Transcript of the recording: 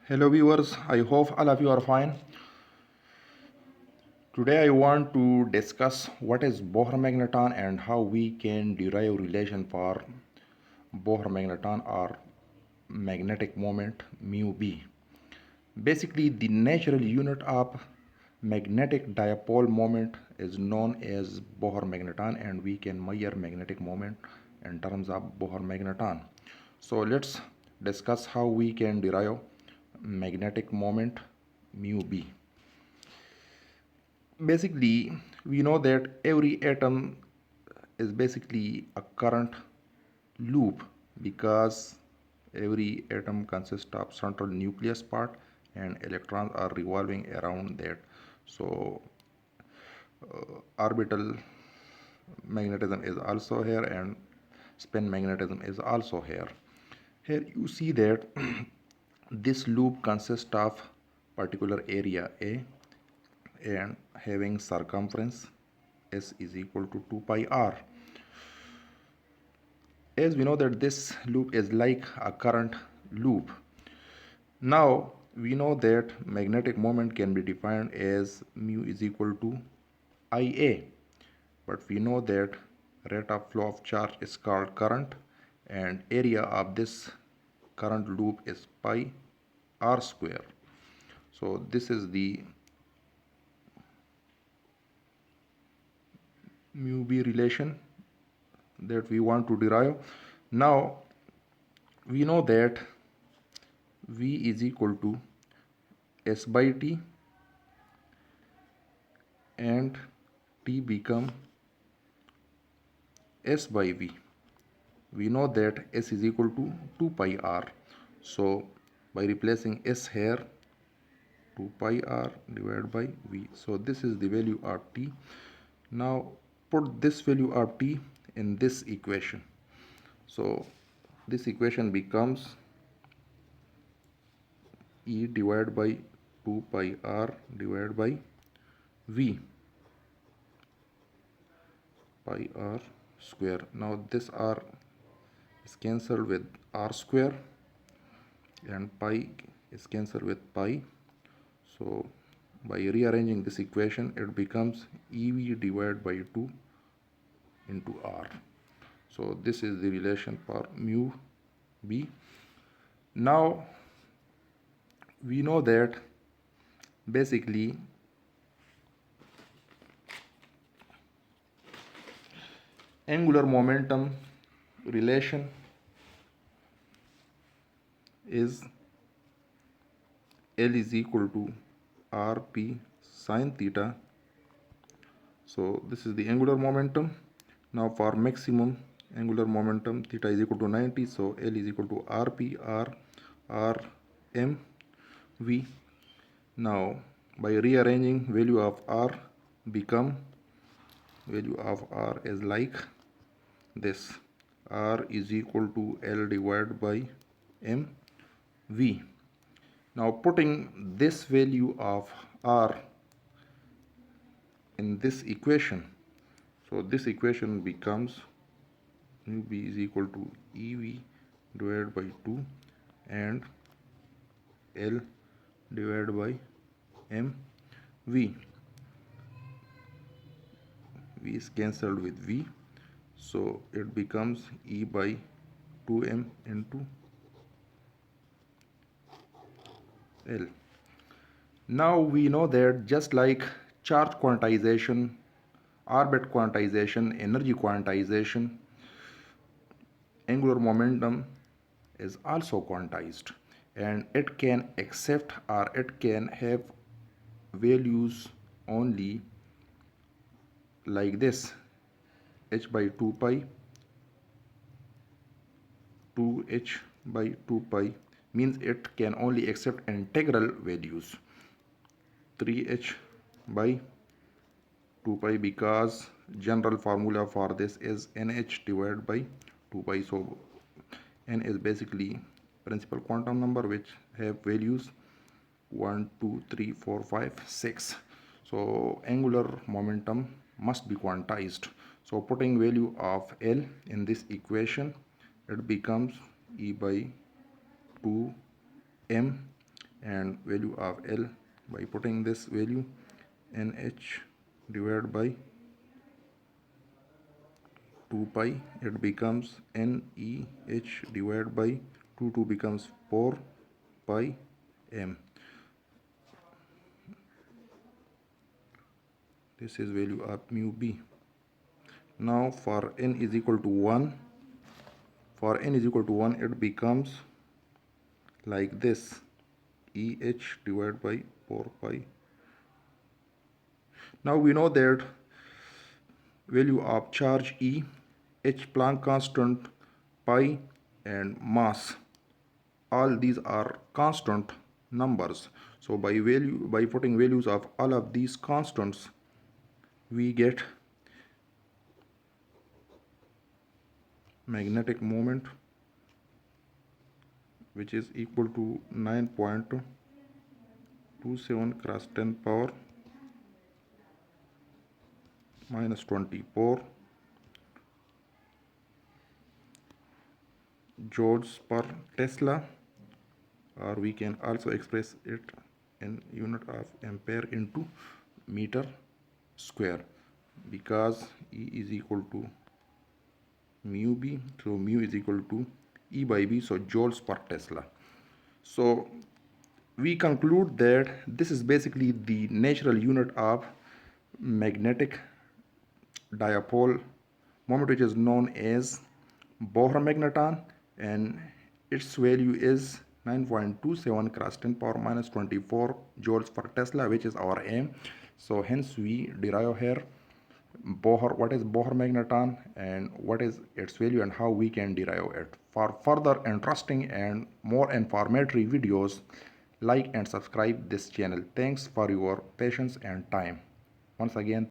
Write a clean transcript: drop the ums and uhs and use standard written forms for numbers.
Hello viewers, I hope all of you are fine. Today I want to discuss what is Bohr magneton and how we can derive relation for Bohr magneton or magnetic moment mu b. Basically the natural unit of magnetic dipole moment is known as Bohr magneton and we can measure magnetic moment in terms of Bohr magneton. So let's discuss how we can derive magnetic moment mu b. Basically we know that every atom is basically a current loop because every atom consists of central nucleus part and electrons are revolving around that. So orbital magnetism is also here and spin magnetism is also here. Here you see that this loop consists of particular area A and having circumference S is equal to 2 pi r. As we know that this loop is like a current loop. Now we know that magnetic moment can be defined as mu is equal to Ia, but we know that rate of flow of charge is called current and area of this current loop is pi r square. So this is the mu b relation that we want to derive. Now we know that V is equal to S by T and T become S by V. We know that S is equal to 2 pi r. So by replacing S here, 2 pi r divided by V. So this is the value of T. Now put this value of T in this equation. So this equation becomes E divided by 2 pi r divided by V pi r square. Now this r is cancelled with r square and pi is cancelled with pi. So by rearranging this equation it becomes EV divided by 2 into r. So this is the relation for mu b. Now we know that basically angular momentum relation is L is equal to Rp sine theta. So this is the angular momentum. Now for maximum angular momentum theta is equal to 90, so L is equal to Rp r m v. Now by rearranging value of r become value of r is like this, r is equal to L divided by m v. Now putting this value of r in this equation, so this equation becomes mu b is equal to EV divided by 2 and L divided by m v. V is cancelled with V, so it becomes E by 2m into L. Now we know that just like charge quantization, orbit quantization, energy quantization, angular momentum is also quantized and it can accept or it can have values only like this, h by 2 pi 2h by 2 pi means it can only accept integral values, 3h by 2 pi because general formula for this is nh divided by 2 pi. So n is basically principal quantum number which have values 1 2 3 4 5 6. So angular momentum must be quantized. So putting value of L in this equation, it becomes E by 2 m and value of L by putting this value NH divided by 2 pi, it becomes NEH divided by 2 becomes 4 pi m. This is value of mu b. Now for n is equal to 1, it becomes like this, EH divided by 4 pi. Now we know that value of charge E, H Planck constant, pi and mass, all these are constant numbers. So by putting values of all of these constants, we get magnetic moment, which is equal to 9.27 cross 10 power minus 24 joules per Tesla, or we can also express it in unit of ampere into meter square, because E is equal to mu b, so mu is equal to E by B, so joules per Tesla. So we conclude that this is basically the natural unit of magnetic dipole moment, which is known as Boher magneton, and its value is 9.27 cross 10 power minus 24 joules per Tesla, which is our aim. So hence we derive here Boher, what is Boher magneton and what is its value and how we can derive it. For further interesting and more informative videos, like and subscribe this channel. Thanks for your patience and time. Once again,